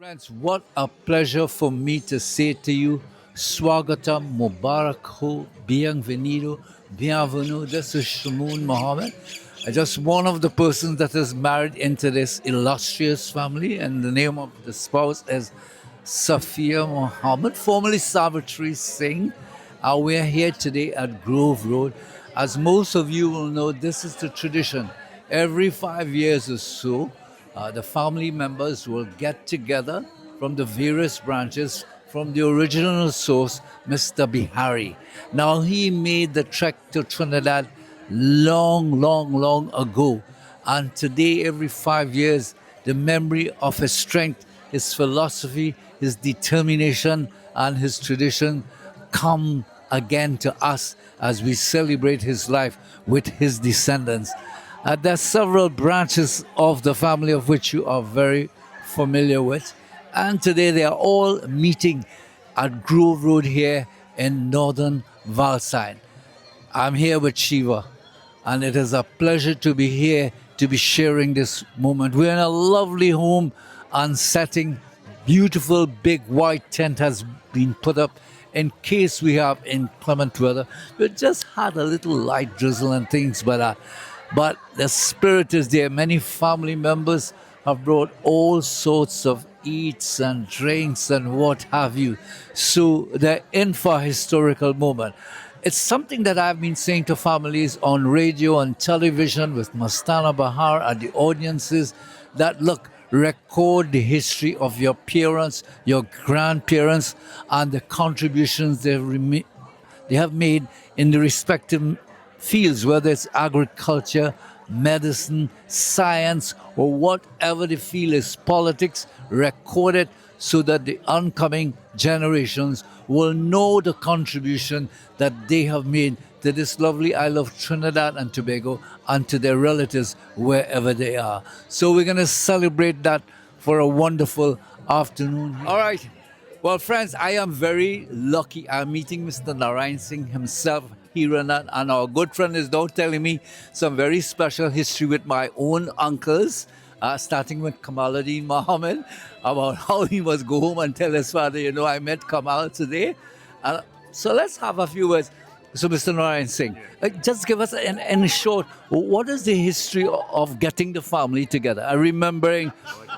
Friends, what a pleasure for me to say to you, Swagatam Mubarak ho, bienvenido, bienvenue. This is Shamoon Mohammed, just one of the persons that is married into this illustrious family, and the name of the spouse is Safia Mohammed, formerly Savitri Singh. We're here today at Grove Road. As most of you will know, this is the tradition. Every 5 years or so, the family members will get together from the various branches from the original source, Mr. Bihari. Now, he made the trek to Trinidad long ago. And today, every 5 years, the memory of his strength, his philosophy, his determination, and his tradition come again to us as we celebrate his life with his descendants. There are several branches of the family of which you are very familiar with. And today they are all meeting at Grove Road here in northern Valsine. I'm here with Shiva, and it is a pleasure to be here to be sharing this moment. We're in a lovely home and setting. Beautiful big white tent has been put up in case we have inclement weather. We just had a little light drizzle and things, but the spirit is there. Many family members have brought all sorts of eats and drinks and what have you. So they're in for a historical moment. It's something that I've been saying to families on radio and television with Mastana Bahar and the audiences that, look, record the history of your parents, your grandparents, and the contributions they have made in the respective fields, whether it's agriculture, medicine, science, or whatever the field is, politics. Record it so that the oncoming generations will know the contribution that they have made to this lovely isle of Trinidad and Tobago and to their relatives wherever they are. So we're going to celebrate that for a wonderful afternoon. All right. Well, friends, I am very lucky. I'm meeting Mr. Beharrysingh himself here and our good friend is now telling me some very special history with my own uncles, starting with Kamaluddin Mohammed, about how he must go home and tell his father, I met Kamal today. So let's have a few words. So, Mr. Beharrysingh, just give us, in short, what is the history of getting the family together? I remembering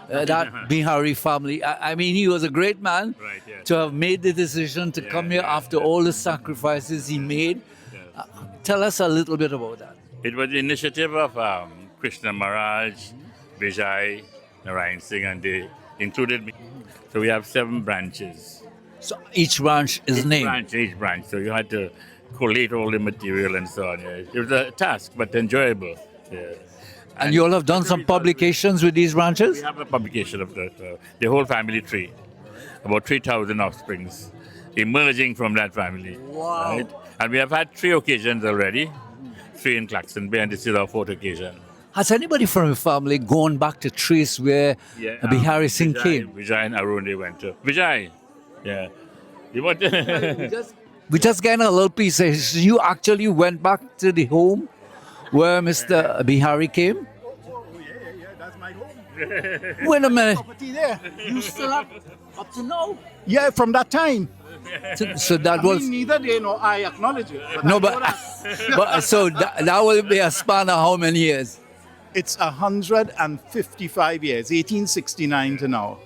that Bihari family. I mean, he was a great man to have made the decision to come here after all the sacrifices he made. Tell us a little bit about that. It was the initiative of Krishna Maharaj, Vijay, Beharrysingh, and they included me. So we have 7 branches. So each branch is named? Each branch. So you had to collate all the material and so on. Yeah. It was a task, but enjoyable. Yeah. And you all have done some publications with these branches? We have a publication of the whole family tree. About 3,000 offsprings emerging from that family. Wow. Right? And we have had 3 occasions already. 3 in Claxton Bay, and this is our 4th occasion. Has anybody from your family gone back to trace where Beharrysingh came? Vijay and Arun, they went to. Vijay, yeah. You want We just getting a little piece. You actually went back to the home where Mr. Bihari came? Oh, yeah, that's my home. Wait a minute. Property there. You still have up to now? Yeah, from that time. So that was... neither they nor I acknowledge it. But so that will be a span of how many years? It's 155 years, 1869 to now.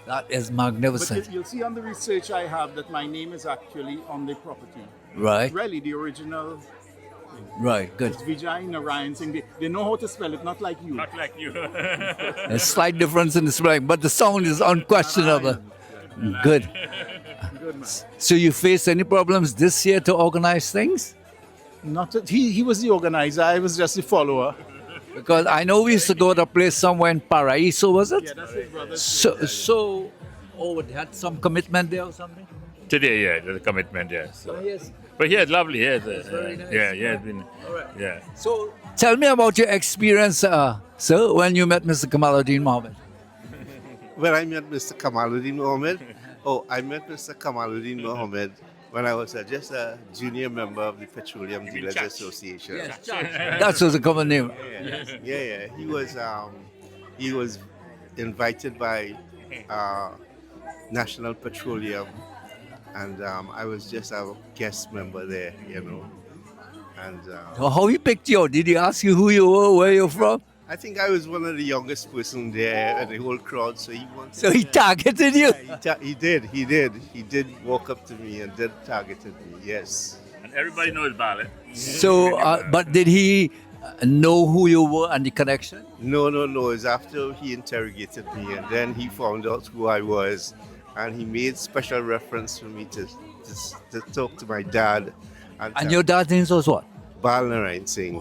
That is magnificent. But you'll see on the research I have that my name is actually on the property. Right. Really, the original Right. Good. is Vijay Narayan Singh. They know how to spell it, not like you. Not like you. A slight difference in the spelling, but the sound is unquestionable. Narayan. Good. Good man. So you face any problems this year to organize things? Not that he was the organizer. I was just the follower. Because I know we used to go to a place somewhere in Paraíso, was it? Yeah, that's his brother's So, oh, it had some commitment there or something? Today, yeah, the commitment, yeah. So. Yes. But yeah, it's lovely. Yeah, very nice. yeah, it's been, right. yeah. So, tell me about your experience, sir, when you met Mr. Kamaluddin Mohammed. When I met Mr. Kamaluddin Mohammed, I met Mr. Kamaluddin Mohammed when I was just a junior member of the Petroleum Dealers Church? Association. That was a common name. Yeah. He was invited by National Petroleum, and I was just a guest member there, And How he picked you out? Did he ask you who you were, where you're from? I think I was one of the youngest person there in the whole crowd, so he wanted. So he targeted you? He did walk up to me and did targeted me. Yes. And everybody knows ballet. So, but did he know who you were and the connection? No. It's after he interrogated me, and then he found out who I was, and he made special reference for me to talk to my dad. And your dad's name was what? Beharrysingh Singh.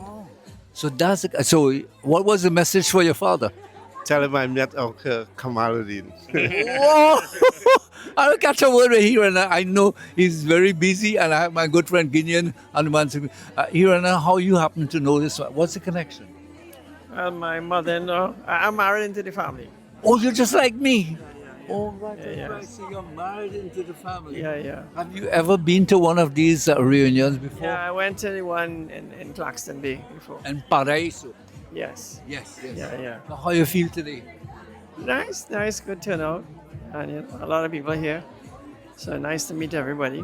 So what was the message for your father? Tell him I met Uncle Kamaluddin. Whoa! I'll catch a word with Hirana. I know he's very busy, and I have my good friend Guinean Hanuman. Hirana, how you happen to know this? What's the connection? Well, my mother-in-law, I'm married into the family. Oh, you're just like me. Yeah. Oh, right. Yeah. Right. So you're married into the family. Yeah. Have you ever been to one of these reunions before? Yeah, I went to the one in Claxton Bay before. And Paraíso. Yes. Yes. Yeah. So how you feel today? Nice, good turnout. And a lot of people here. So nice to meet everybody.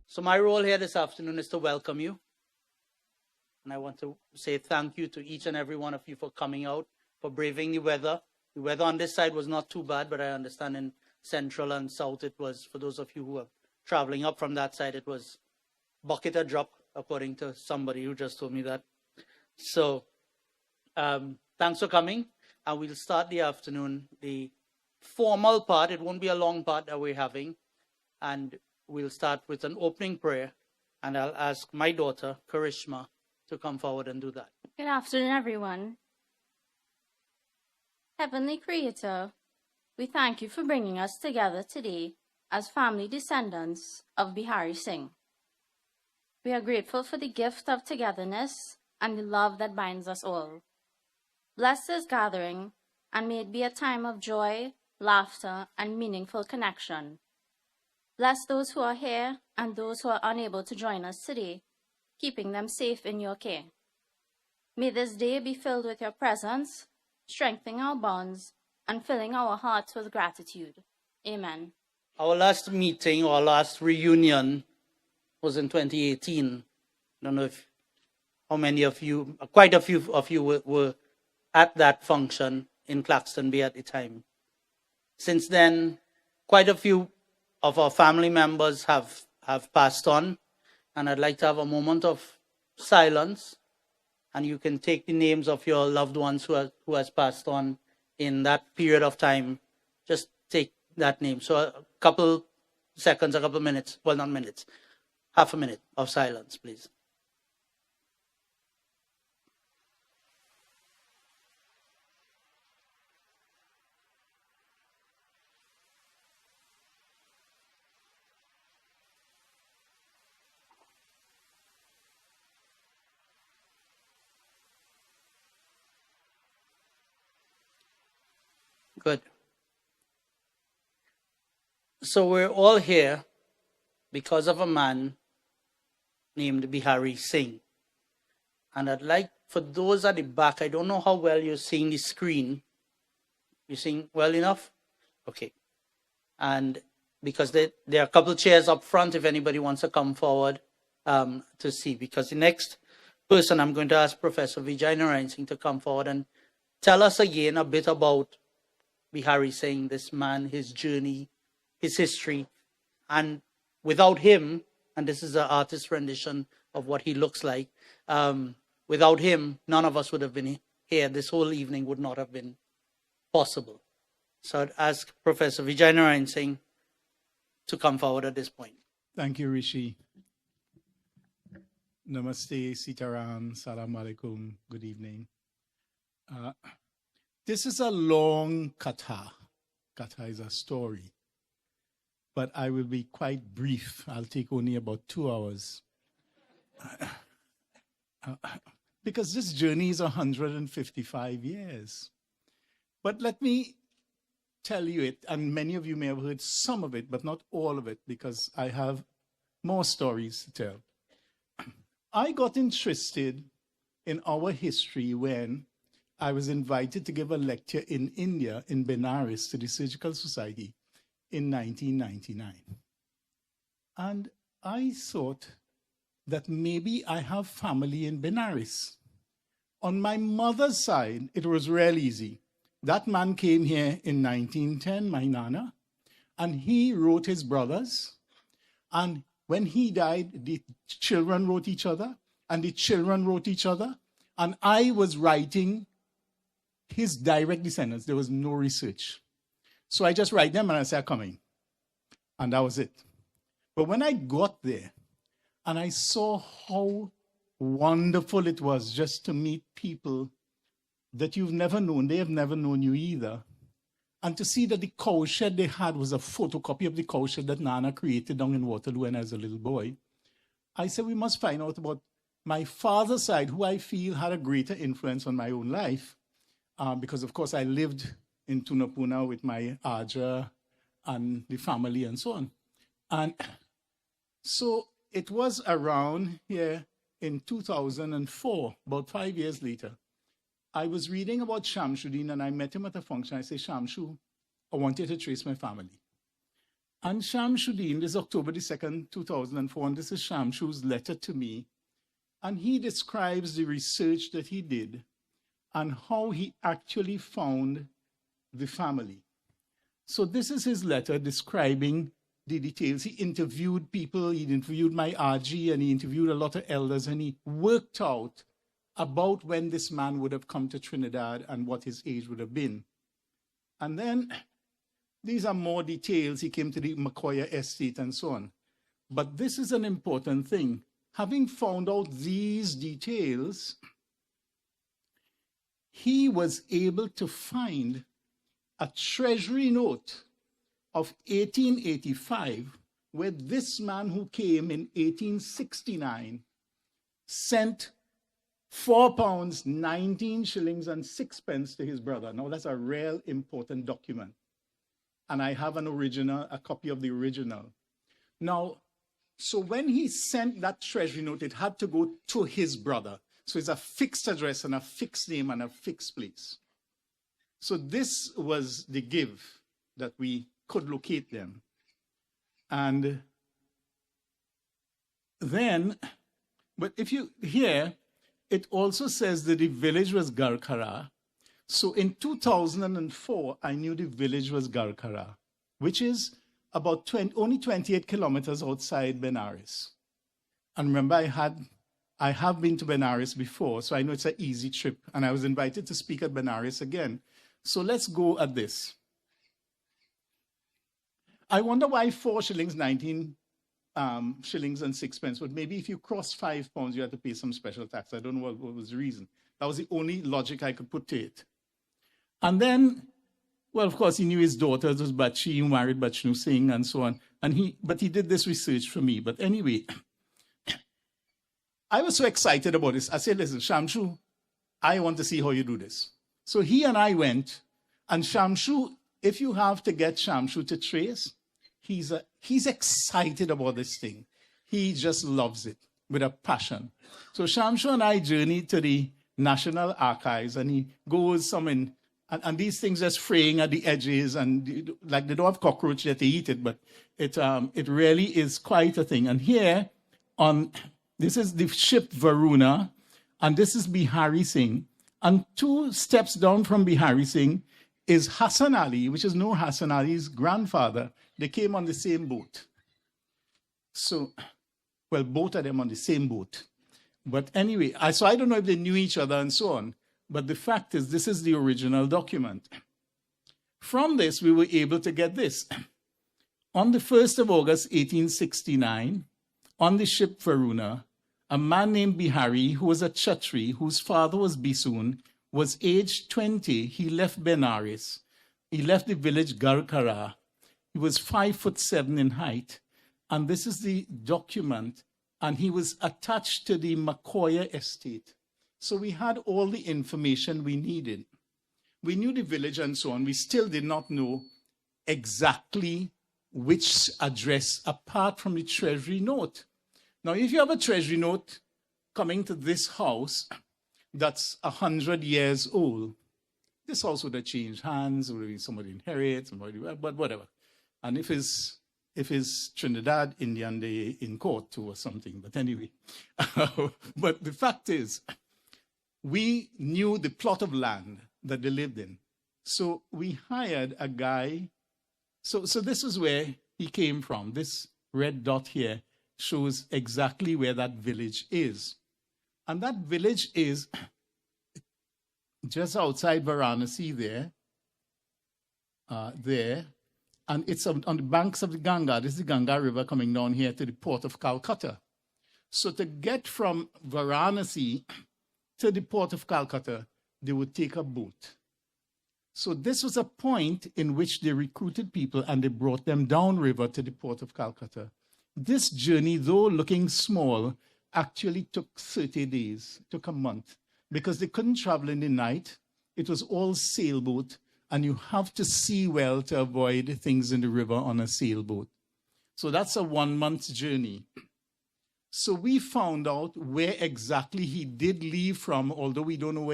So my role here this afternoon is to welcome you. And I want to say thank you to each and every one of you for coming out, for braving the weather. The weather on this side was not too bad, but I understand in central and south it was, for those of you who are traveling up from that side, it was bucket a drop, according to somebody who just told me that. So thanks for coming. And we'll start the afternoon, the formal part. It won't be a long part that we're having. And we'll start with an opening prayer, and I'll ask my daughter, Karishma, to come forward and do that. Good afternoon, everyone. Heavenly Creator, we thank you for bringing us together today as family descendants of Beharrysingh. We are grateful for the gift of togetherness and the love that binds us all. Bless this gathering, and may it be a time of joy, laughter, and meaningful connection. Bless those who are here and those who are unable to join us today, keeping them safe in your care. May this day be filled with your presence, strengthening our bonds, and filling our hearts with gratitude. Amen. Our last meeting, or last reunion, was in 2018. I don't know how many of you, quite a few of you were at that function in Claxton Bay at the time. Since then, quite a few of our family members have passed on, and I'd like to have a moment of silence, and you can take the names of your loved ones who has passed on in that period of time. Just take that name. So a couple seconds, a couple minutes, well, not minutes, half a minute of silence, please. Good. So we're all here because of a man named Beharrysingh. And I'd like, for those at the back, I don't know how well you're seeing the screen. You seeing well enough? Okay. And because there are a couple of chairs up front if anybody wants to come forward to see. Because the next person, I'm going to ask Professor Vijay Narayan to come forward and tell us again a bit about Beharrysingh, this man, his journey, his history. And without him, and this is an artist's rendition of what he looks like, without him, none of us would have been here. This whole evening would not have been possible. So I'd ask Professor Vijay Narayan to come forward at this point. Thank you, Rishi. Namaste, Sitaram, Salam Alaikum, good evening. This is a long katha. Katha is a story. But I will be quite brief. I'll take only about 2 hours. Because this journey is 155 years. But let me tell you it, and many of you may have heard some of it, but not all of it, because I have more stories to tell. I got interested in our history when I was invited to give a lecture in India, in Benares, to the Surgical Society in 1999. And I thought that maybe I have family in Benares. On my mother's side, it was real easy. That man came here in 1910, my nana, and he wrote his brothers. And when he died, the children wrote each other, and the children wrote each other. And I was writing his direct descendants. There was no research. So I just write them and I say, I'm coming. And that was it. But when I got there and I saw how wonderful it was just to meet people that you've never known, they have never known you either. And to see that the cowshed they had was a photocopy of the cowshed that Nana created down in Waterloo when I was a little boy, I said, we must find out about my father's side, who I feel had a greater influence on my own life. Because, of course, I lived in Tunapuna with my Aja and the family and so on. And so it was around here in 2004, about 5 years later, I was reading about Shamsuddin and I met him at a function. I said, Shamshu, I want you to trace my family. And Shamsuddin, this is October the 2nd, 2004, and this is Shamshu's letter to me. And he describes the research that he did and how he actually found the family. So this is his letter describing the details. He interviewed people, he interviewed my RG, and he interviewed a lot of elders, and he worked out about when this man would have come to Trinidad and what his age would have been. And then these are more details. He came to the Makoya estate and so on. But this is an important thing. Having found out these details, he was able to find a treasury note of 1885, where this man who came in 1869 sent £4, 19 shillings and 6 pence to his brother. Now that's a real important document. And I have an original, a copy of the original. Now, so when he sent that treasury note, it had to go to his brother. So it's a fixed address and a fixed name and a fixed place. So this was the give that we could locate them. And then, but if you hear, it also says that the village was Garkara. So in 2004, I knew the village was Garkara, which is about only 28 kilometers outside Benares. And remember, I have been to Benares before, so I know it's an easy trip. And I was invited to speak at Benares again. So let's go at this. I wonder why 4 shillings, 19 shillings and 6 pence, but maybe if you cross £5, you had to pay some special tax. I don't know what was the reason. That was the only logic I could put to it. And then, well, of course, he knew his daughter was Bachi, who married Bachnu Singh and so on. But he did this research for me. But anyway, I was so excited about this. I said, listen, Shamshu, I want to see how you do this. So he and I went, And Shamshu, if you have to get Shamshu to trace, he's excited about this thing. He just loves it with a passion. So Shamshu and I journeyed to the National Archives, and he goes some in, and these things just fraying at the edges, and like they don't have cockroach that they eat it, but it really is quite a thing. And here this is the ship Varuna, and this is Beharrysingh. And 2 steps down from Beharrysingh is Hassan Ali, which is Noor Hassan Ali's grandfather. They came on the same boat. So, well, both of them on the same boat. But anyway, so I don't know if they knew each other and so on. But the fact is, this is the original document. From this, we were able to get this. On the 1st of August, 1869, on the ship Varuna, a man named Bihari, who was a Chatri, whose father was Bisoon, was aged 20. He left Benares. He left the village Garkara. He was 5'7" in height. And this is the document. And he was attached to the Makoya estate. So we had all the information we needed. We knew the village and so on. We still did not know exactly which address, apart from the treasury note. Now, if you have a treasury note coming to this house that's 100 years old, this house would have changed hands, or somebody inherit, somebody, but whatever. And if it's Trinidad, Indian, they in court too or something. But anyway, but the fact is, we knew the plot of land that they lived in. So we hired a guy. So this is where he came from. This red dot here shows exactly where that village is. And that village is just outside Varanasi there. And it's on the banks of the Ganga. This is the Ganga River coming down here to the port of Calcutta. So to get from Varanasi to the port of Calcutta, they would take a boat. So this was a point in which they recruited people and they brought them downriver to the port of Calcutta. This journey, though looking small, actually took 30 days, took a month, because they couldn't travel in the night. It was all sailboat, and you have to see well to avoid things in the river on a sailboat. So that's a 1 month journey. So we found out where exactly he did leave from, although we don't know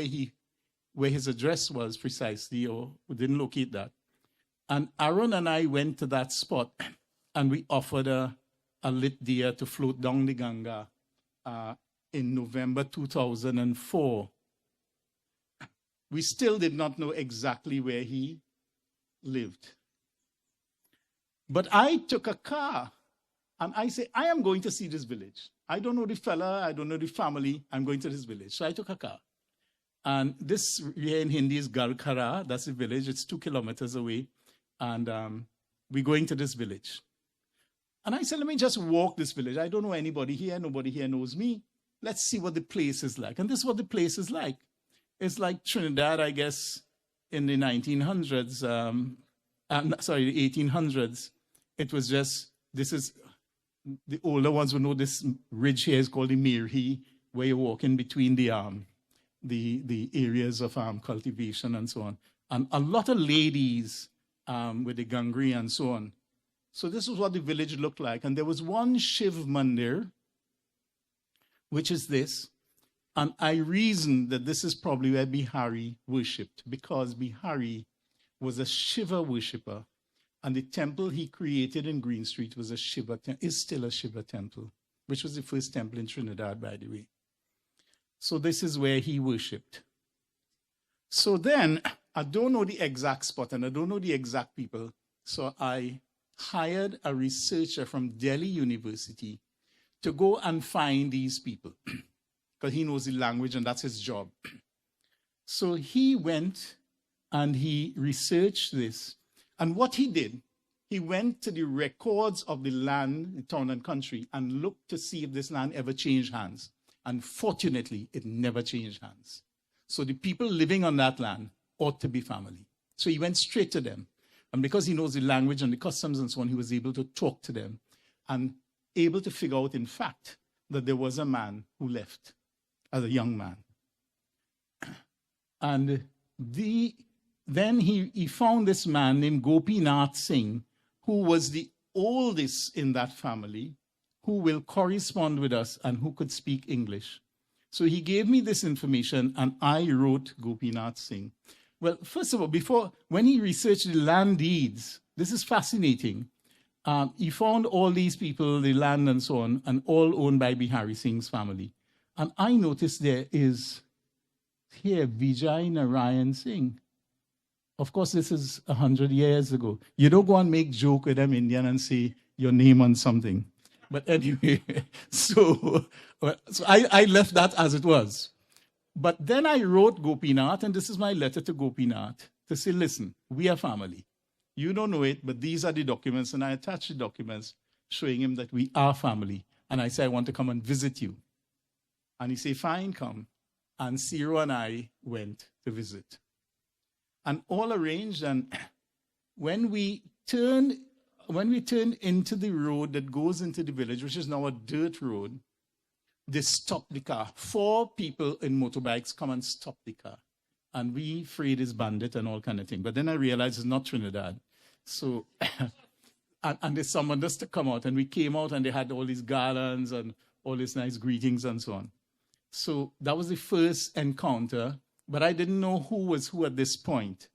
where his address was precisely, or we didn't locate that. And Aaron and I went to that spot, and we offered a lit deer to float down the Ganga in November 2004. We still did not know exactly where he lived. But I took a car, and I said, I am going to see this village. I don't know the fella, I don't know the family, I'm going to this village. So I took a car. And this here in Hindi is Garkara, that's the village, it's 2 kilometers away. And we're going to this village. And I said, let me just walk this village. I don't know anybody here, nobody here knows me. Let's see what the place is like. And this is what the place is like. It's like Trinidad, I guess, in the 1900s, the 1800s. It was just, this is, the older ones will know this ridge here is called the Mirhi, where you're walking between the areas of cultivation and so on. And a lot of ladies with the gangri and so on. So this is what the village looked like. And there was one Shiv Mandir, which is this. And I reasoned that this is probably where Bihari worshipped, because Bihari was a Shiva worshipper. And the temple he created in Green Street was a Shiva is still a Shiva temple, which was the first temple in Trinidad, by the way. So this is where he worshipped. So then, I don't know the exact spot and I don't know the exact people. So I hired a researcher from Delhi University to go and find these people, because he knows the language and that's his job. So he went and he researched this. And what he did, he went to the records of the land, the town and country, and looked to see if this land ever changed hands. And fortunately, it never changed hands. So the people living on that land ought to be family. So he went straight to them. And because he knows the language and the customs and so on, he was able to talk to them and able to figure out, in fact, that there was a man who left as a young man. And then he found this man named Gopinath Singh, who was the oldest in that family, who will correspond with us and who could speak English. So he gave me this information and I wrote Gopinath Singh. Well, first of all, when he researched the land deeds, this is fascinating. He found all these people, the land and so on, and all owned by Beharrysingh's family. And I noticed there is here Vijay Narayan Singh. Of course, this is 100 years ago. You don't go and make joke with them Indian and say your name on something. But anyway, so I left that as it was. But then I wrote Gopinath, and this is my letter to Gopinath, to say, listen, we are family. You don't know it, but these are the documents, and I attached the documents showing him that we are family. And I said, I want to come and visit you. And he said, fine, come. And Ciro and I went to visit. And all arranged, and when we turned into the road that goes into the village, which is now a dirt road, they stopped the car. 4 people in motorbikes come and stop the car. And we afraid it's bandit and all kind of thing. But then I realized it's not Trinidad. So, and they summoned us to come out. And we came out and they had all these garlands and all these nice greetings and so on. So that was the first encounter. But I didn't know who was who at this point.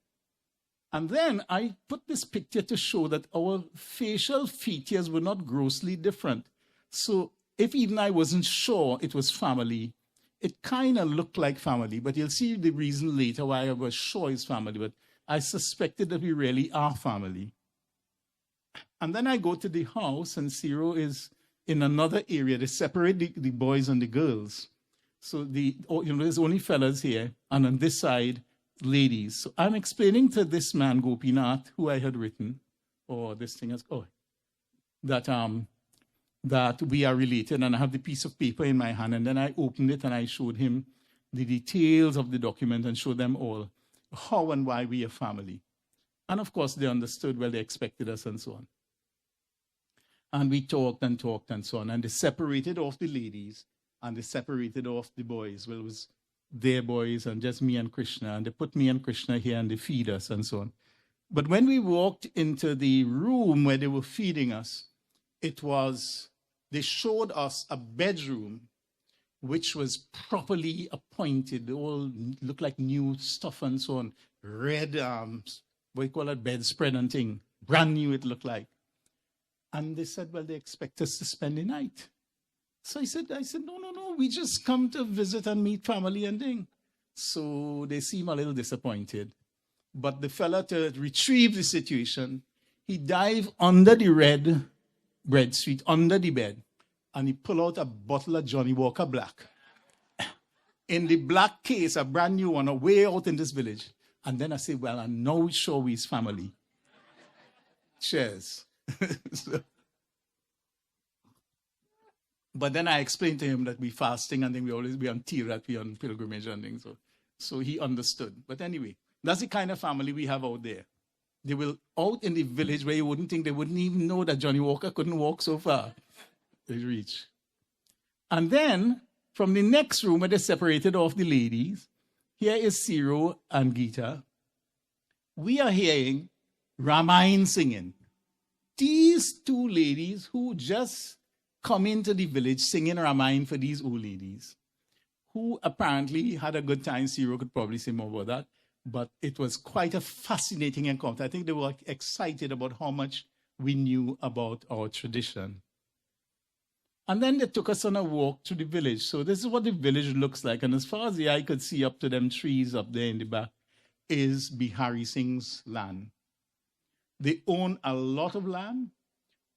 And then I put this picture to show that our facial features were not grossly different. So if even I wasn't sure it was family, it kind of looked like family. But you'll see the reason later why I was sure it's family. But I suspected that we really are family. And then I go to the house, and Ciro is in another area. They separate the boys and the girls. So there's only fellas here, and on this side, ladies. So I'm explaining to this man, Gopinath, who I had written, or this thing is, that we are related, and I have the piece of paper in my hand, and then I opened it and I showed him the details of the document and showed them all how and why we are family. And of course, they understood, well, they expected us and so on. And we talked and talked and so on, and they separated off the ladies and they separated off the boys. Well, it was their boys and just me and Krishna, and they put me and Krishna here and they feed us and so on. But when we walked into the room where they were feeding us, they showed us a bedroom which was properly appointed. They all looked like new stuff and so on. Red, what you call it, bedspread and thing. Brand new it looked like. And they said, well, they expect us to spend the night. So I said, no, we just come to visit and meet family and thing. So they seem a little disappointed. But the fella, to retrieve the situation, he dived under the red breadsuite, under the bed, and he pulled out a bottle of Johnny Walker Black. In the black case, a brand new one, way out in this village. And then I said, well, I'm now sure we's family. Cheers. But then I explained to him that we fasting and then we always be on Tirat, we on pilgrimage and things. So he understood. But anyway, that's the kind of family we have out there. They will out in the village where you wouldn't think, they wouldn't even know that Johnny Walker couldn't walk so far. They reach. And then from the next room where they separated off the ladies, here is Ciro and Gita. We are hearing Ramayana singing. These 2 ladies who just come into the village singing Ramayana for these old ladies, who apparently had a good time. Ciro could probably say more about that. But it was quite a fascinating encounter. I think they were excited about how much we knew about our tradition. And then they took us on a walk through the village. So this is what the village looks like. And as far as the eye could see up to them trees up there in the back is Beharrysingh's land. They own a lot of land.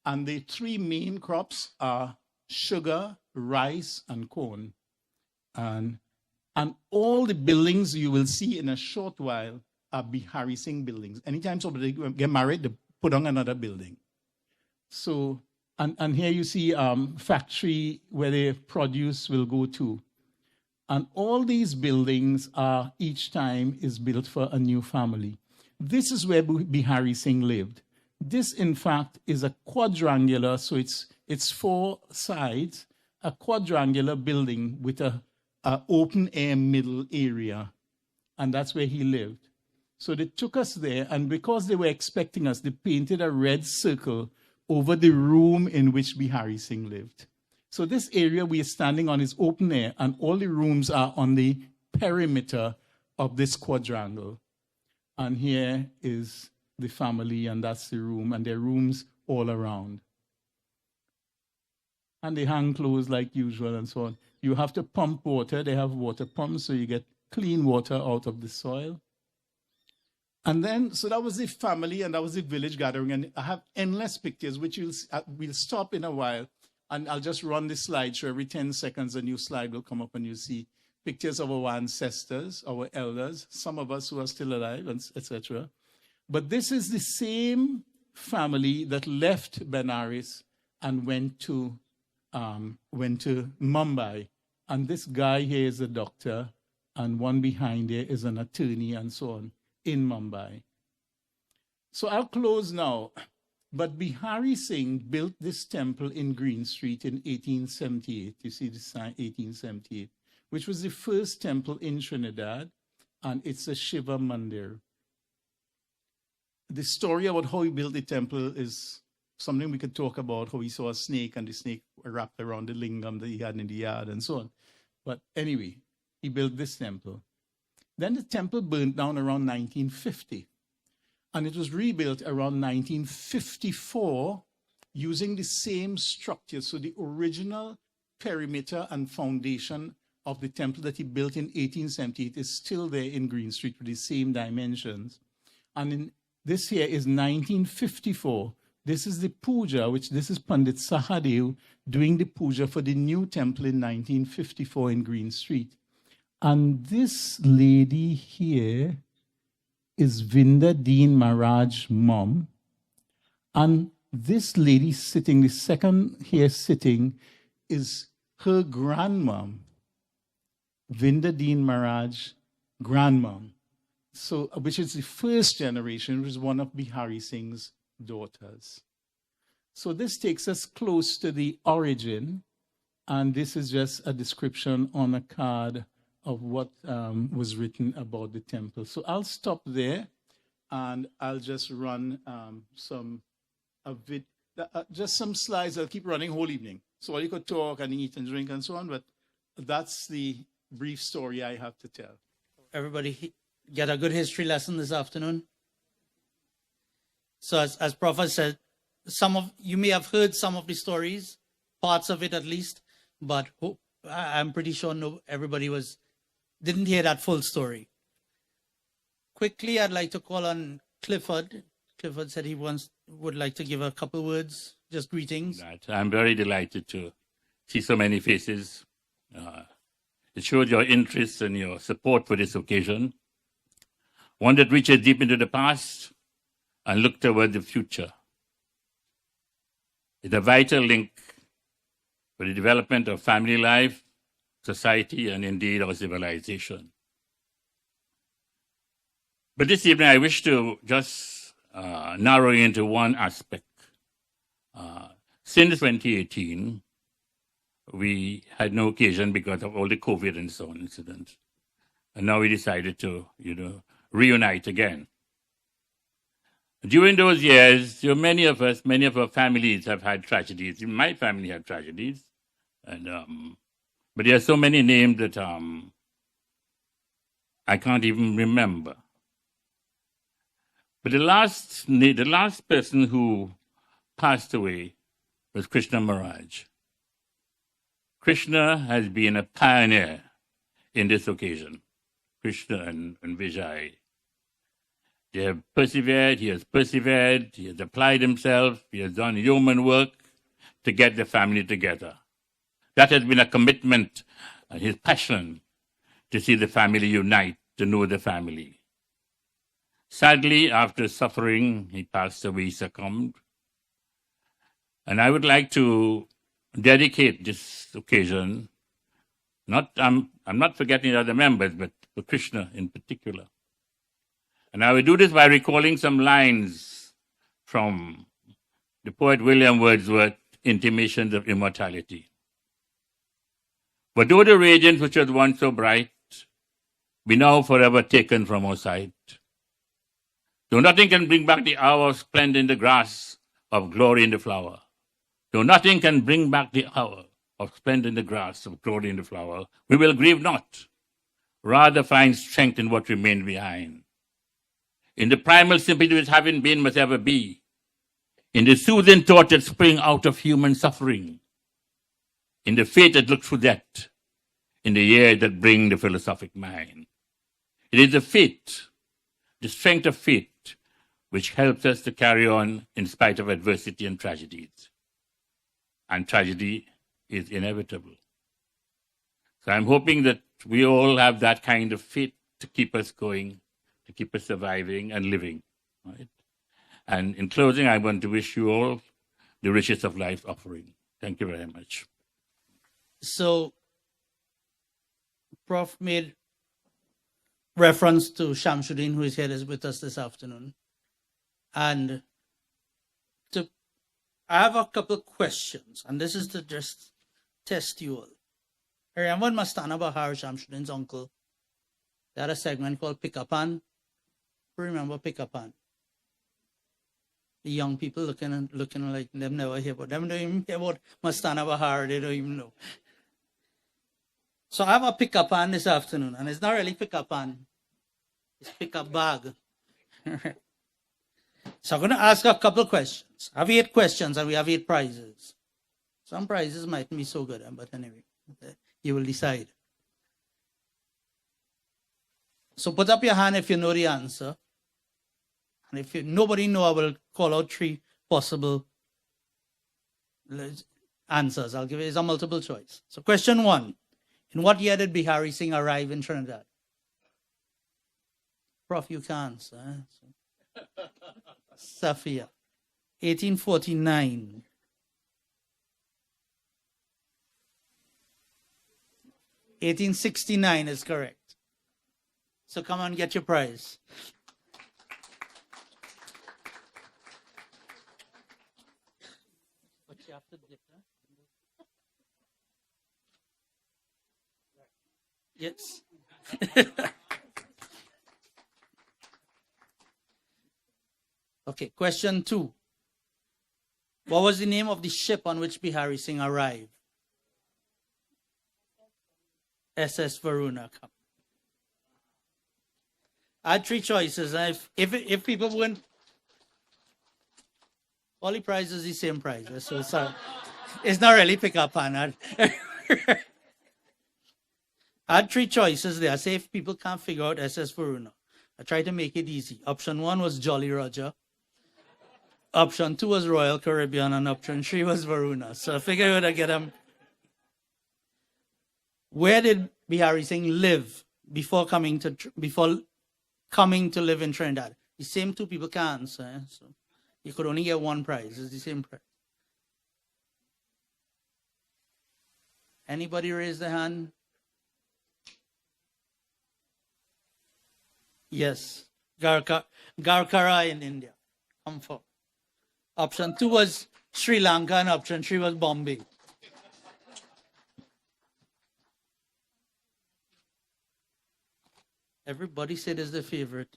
And the 3 main crops are sugar, rice, and corn. And all the buildings you will see in a short while are Beharrysingh buildings. Anytime somebody get married, they put on another building. So, and here you see factory where the produce will go to. And all these buildings are, each time is built for a new family. This is where Beharrysingh lived. This, in fact, is a quadrangular, so it's 4 sides, a quadrangular building with a open-air middle area, and that's where he lived. So they took us there, and because they were expecting us, they painted a red circle over the room in which Beharrysingh lived. So this area we are standing on is open air, and all the rooms are on the perimeter of this quadrangle. And here is the family, and that's the room, and there are rooms all around. And they hang clothes like usual and so on. You have to pump water. They have water pumps, so you get clean water out of the soil. And then, so that was the family, and that was the village gathering. And I have endless pictures, which we'll stop in a while, and I'll just run the slideshow. Every 10 seconds, a new slide will come up, and you'll see pictures of our ancestors, our elders, some of us who are still alive, etc. But this is the same family that left Benares and went to Mumbai. And this guy here is a doctor, and one behind here is an attorney, and so on, in Mumbai. So I'll close now. But Beharrysingh built this temple in Green Street in 1878. You see the sign, 1878, which was the first temple in Trinidad, and it's a Shiva Mandir. The story about how he built the temple is something we could talk about, how he saw a snake, and the snake wrapped around the lingam that he had in the yard and so on. But anyway, he built this temple. Then the temple burnt down around 1950. And it was rebuilt around 1954 using the same structure. So the original perimeter and foundation of the temple that he built in 1878 is still there in Green Street with the same dimensions. And this here is 1954. This is the puja, this is Pandit Sahadev doing the puja for the new temple in 1954 in Green Street. And this lady here is Vinda Deen Maharaj's mom. And this lady sitting, the second here sitting, is her grandmom, Vinda Deen Maharaj's grandmom. So, which is the first generation, which is one of Beharrysingh's daughters. So this takes us close to the origin, and this is just a description on a card of what was written about the temple. So I'll stop there, and I'll just run just some slides. I'll keep running whole evening. So you could talk and eat and drink and so on, but that's the brief story I have to tell. Everybody get a good history lesson this afternoon. So as Prof said, you may have heard some of the stories, parts of it at least, but I'm pretty sure everybody didn't hear that full story. Quickly, I'd like to call on Clifford. Clifford said he would like to give a couple words, just greetings. I'm very delighted to see so many faces. It showed your interest and your support for this occasion, one that reaches deep into the past and look toward the future. It's a vital link for the development of family life, society, and indeed our civilization. But this evening I wish to just narrow into one aspect. Since 2018, we had no occasion because of all the COVID and so on incidents. And now we decided to, reunite again. During those years, many of our families have had tragedies. My family had tragedies. And but there are so many names that I can't even remember. But the last person who passed away was Krishna Maharaj. Krishna has been a pioneer in this occasion. Krishna and Vijay. They have persevered, he has applied himself, he has done yeoman work to get the family together. That has been a commitment and his passion to see the family unite, to know the family. Sadly, after suffering, he passed away, succumbed. And I would like to dedicate this occasion, I'm not forgetting the other members, but for Krishna in particular. And I will do this by recalling some lines from the poet William Wordsworth's Intimations of Immortality. But though the radiance which was once so bright be now forever taken from our sight, Though nothing can bring back the hour of splendor in the grass, of glory in the flower. Though nothing can bring back the hour of splendor in the grass, of glory in the flower, we will grieve not, rather find strength in what remained behind. In the primal sympathy which having been must ever be, in the soothing thought that spring out of human suffering, in the fate that looks through death, in the years that bring the philosophic mind. It is the faith, the strength of faith, which helps us to carry on in spite of adversity and tragedies. And tragedy is inevitable. So I'm hoping that we all have that kind of faith to keep us going, to keep us surviving and living. Right? And in closing, I want to wish you all the richest of life offering. Thank you very much. So, Prof made reference to Shamsuddin, who is here with us this afternoon. And I have a couple of questions, and this is to just test you all. I remember when Mastana Bahar, Shamsuddin's uncle, they had a segment called Pick Up On. Remember Pick Up On? The young people looking like them never hear about them. Don't even hear about Mastana Bahar. They don't even know. So I have a Pick Up On this afternoon, and it's not really Pick Up On. It's Pick Up Bag. So I'm going to ask a couple of questions. I have 8 questions, and we have 8 prizes. Some prizes might be so good, but anyway, you will decide. So put up your hand if you know the answer. And if nobody knows, I will call out 3 possible answers. I'll give it a multiple choice. So question 1. In what year did Beharrysingh arrive in Trinidad? Prof, you can answer. Safia. 1849. 1869 is correct. So come on, get your prize. But you have to dip, huh? Yes. Okay, question 2. What was the name of the ship on which Beharrysingh arrived? SS Varuna. I had 3 choices. If people win, all the prizes the same prizes. So it's not really Pick Up On. I had 3 choices there. Say if people can't figure out SS Varuna, I tried to make it easy. Option 1 was Jolly Roger. Option 2 was Royal Caribbean, and option 3 was Varuna. So I figured I would get them. Where did Beharrysingh live before coming to live in Trinidad? The same 2 people can answer. So you could only get 1 prize. It's the same prize. Anybody raise their hand? Yes. Garkara in India. Come for. Option 2 was Sri Lanka, and option 3 was Bombay. Everybody said it's their favorite.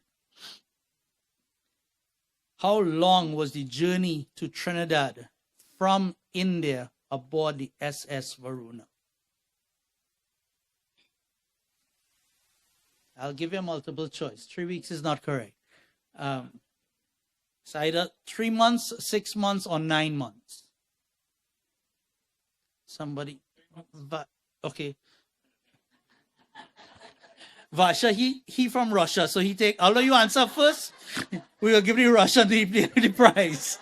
How long was the journey to Trinidad from India aboard the SS Varuna? I'll give you a multiple choice. 3 weeks is not correct. It's either 3 months, 6 months, or 9 months. Somebody, okay. Vasha, he from Russia, so he take. Although you answer first, we will give you Russia the prize.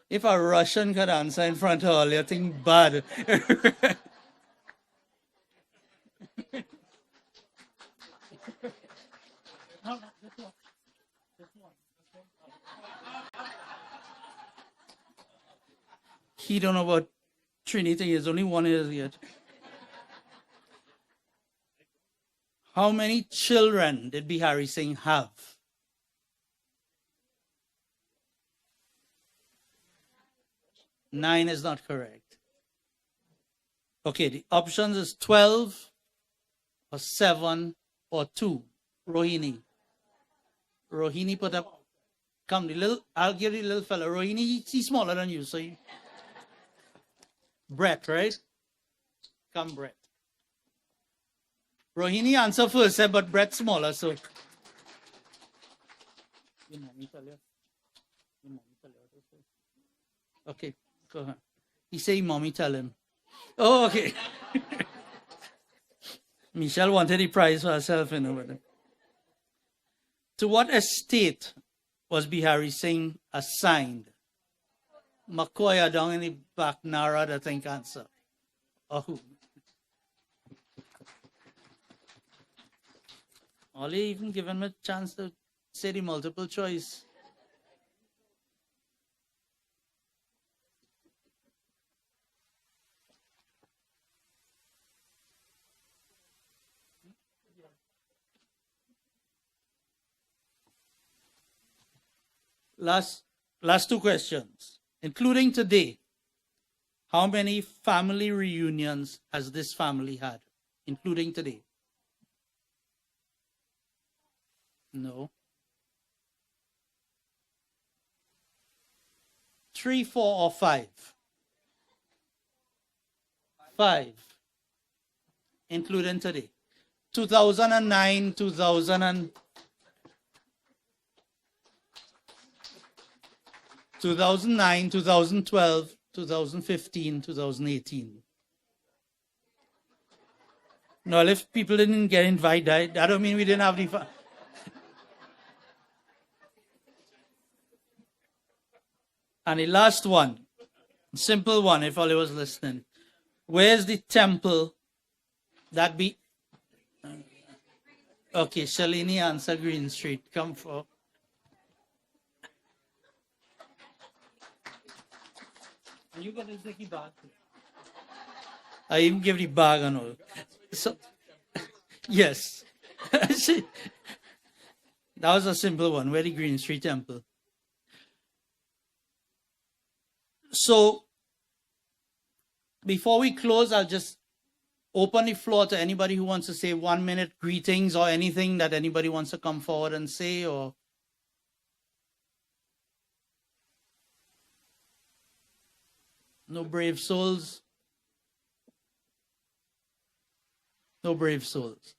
If a Russian could answer in front of all, you think bad. He don't know about Trinity. There's only 1 year yet. How many children did Beharrysingh have? Nine is not correct. Okay, the options is 12 or 7 or two? Rohini. Rohini put up. Come, the little. I'll give you the little fella. Rohini, he's smaller than you, so you. Brett, right? Come, Brett. Rohini answer first, but Brett's smaller, so. Your mommy tell you. Your mommy tell you what to say. Okay, go ahead. He say mommy tell him. Oh, okay. Michelle wanted the prize for herself, you know. But to what estate was Beharrysingh assigned? Makoya down in the back, Nara, that think answer. Or who? Ollie even given him a chance to say the multiple choice. Last two questions, including today. How many family reunions has this family had, including today? No. 3, 4, or 5? 5, including today. 2009, 2009, 2012, 2015, 2018. No, if people didn't get invited, that don't mean we didn't have the. And the last one, simple one, if all was listening. Where's the temple that be? Okay, Shalini answer Green Street. Come for. You got a sticky bag. I even give the bag and all. So, yes. That was a simple one. Where the Green Street Temple. So, before we close, I'll just open the floor to anybody who wants to say 1 minute greetings or anything that anybody wants to come forward and say, or no brave souls. No brave souls.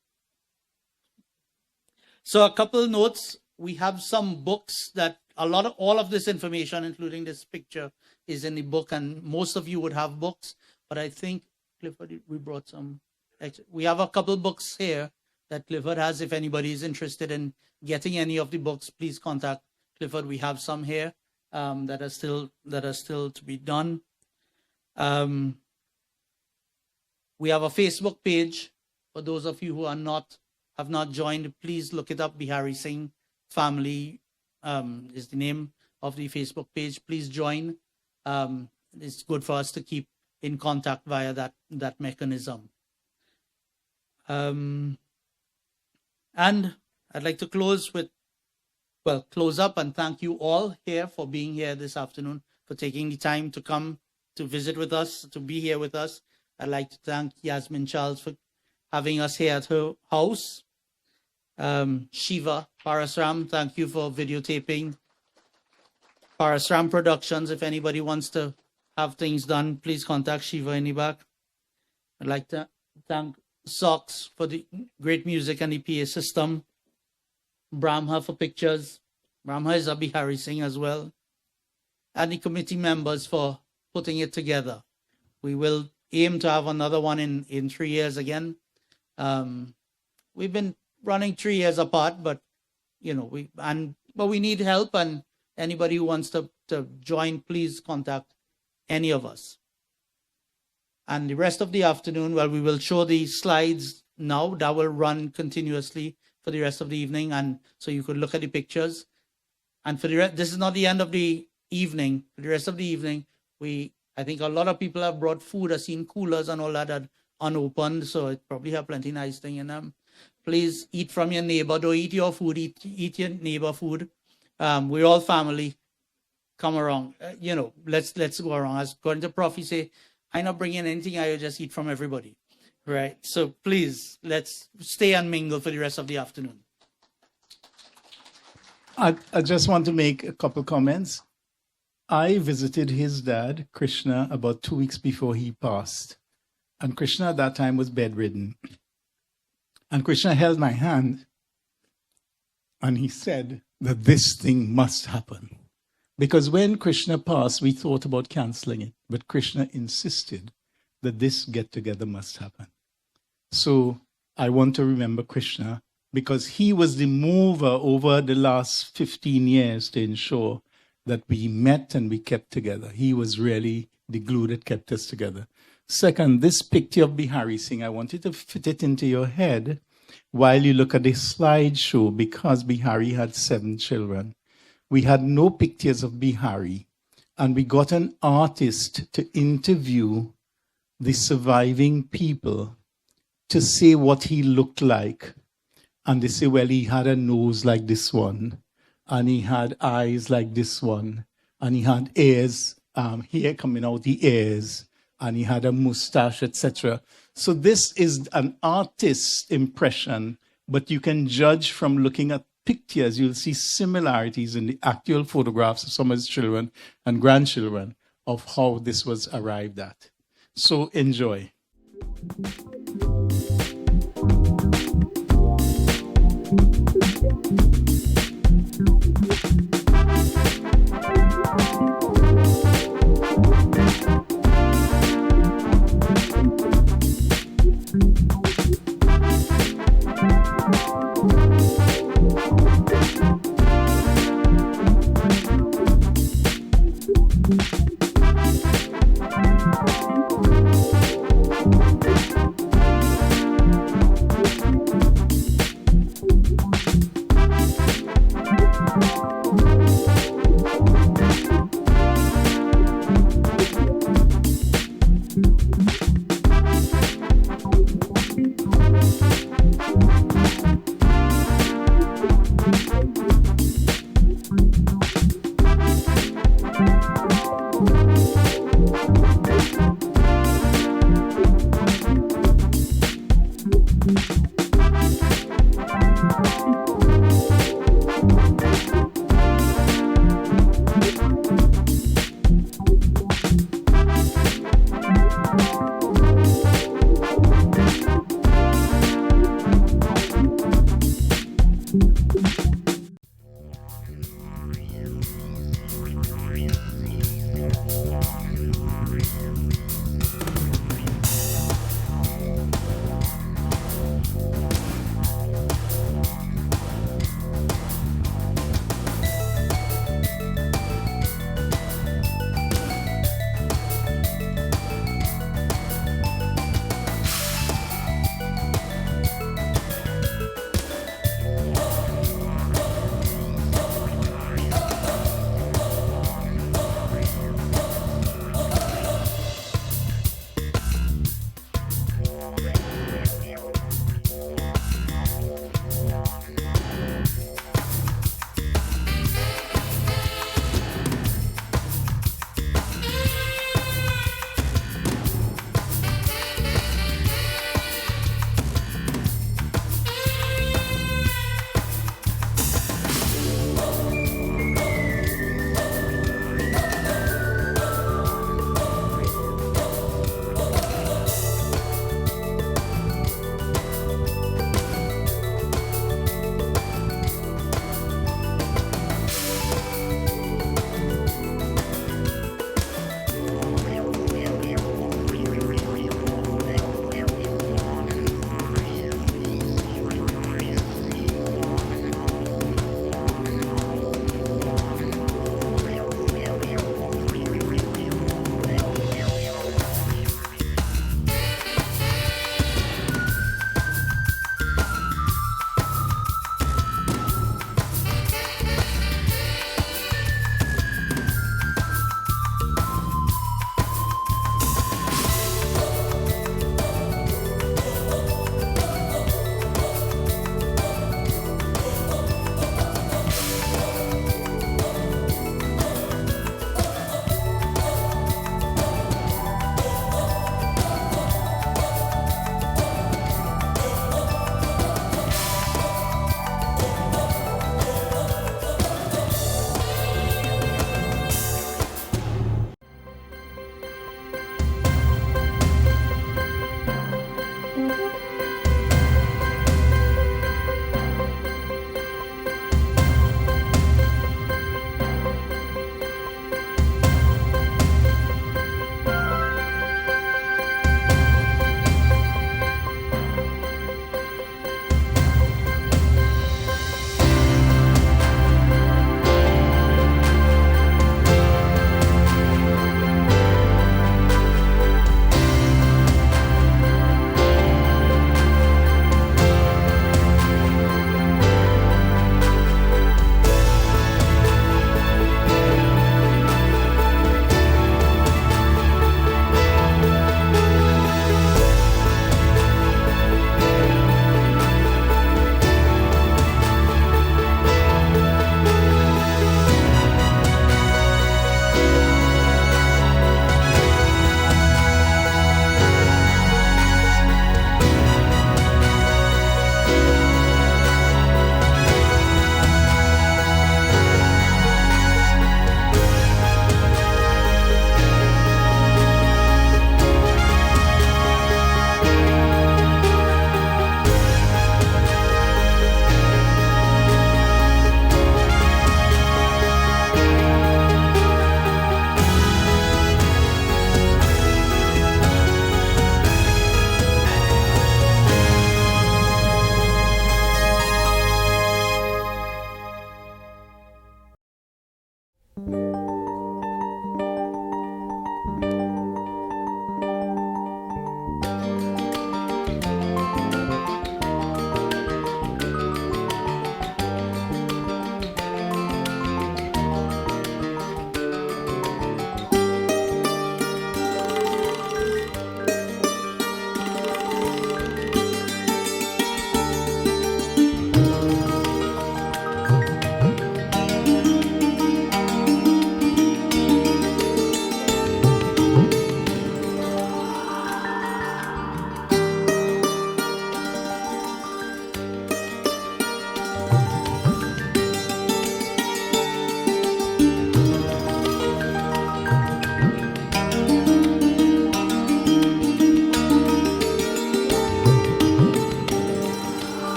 So a couple notes. We have some books that all of this information, including this picture, is in the book, and most of you would have books. But I think Clifford, we brought some. We have a couple books here that Clifford has. If anybody is interested in getting any of the books, please contact Clifford. We have some here that are still to be done. We have a Facebook page. For those of you who have not joined, please look it up. Beharrysingh Family is the name of the Facebook page. Please join. It's good for us to keep in contact via that mechanism. And I'd like to close up and thank you all here for being here this afternoon, for taking the time to come to visit with us, to be here with us. I'd like to thank Yasmin Charles for having us here at her house. Shiva Parasram, thank you for videotaping. Parasram Productions, if anybody wants to have things done, please contact Shiva in the back. I'd like to thank Socks for the great music and the PA system. Brahma for pictures. Brahma is a Beharrysingh as well. And the committee members for putting it together. We will aim to have another one in 3 years again. We've been running 3 years apart, but we need help, and anybody who wants to join, please contact any of us. And the rest of the afternoon, we will show the slides now. That will run continuously for the rest of the evening, and so you could look at the pictures. And for the rest, this is not the end of the evening. For the rest of the evening, I think a lot of people have brought food. I've seen coolers and all that unopened, so it probably have plenty nice thing in them. Please eat from your neighbor. Don't eat your food. Eat your neighbor food. We're all family. Come around. Let's go around. As according to Prof, he say, I not bringing anything. I just eat from everybody, Right. So please, let's stay and mingle for the rest of the afternoon. I just want to make a couple comments. I visited his dad, Krishna, about 2 weeks before he passed. And Krishna at that time was bedridden. And Krishna held my hand and he said that this thing must happen. Because when Krishna passed, we thought about canceling it. But Krishna insisted that this get-together must happen. So I want to remember Krishna because he was the mover over the last 15 years to ensure that we met and we kept together. He was really the glue that kept us together. Second, this picture of Beharrysingh, I want you to fit it into your head while you look at the slideshow because Bihari had 7 children. We had no pictures of Bihari, and we got an artist to interview the surviving people to say what he looked like. And they say, well, he had a nose like this one, and he had eyes like this one, and he had ears, hair coming out the ears, and he had a mustache, etc. So this is an artist's impression, but you can judge from looking at pictures. You'll see similarities in the actual photographs of some of his children and grandchildren of how this was arrived at. So enjoy.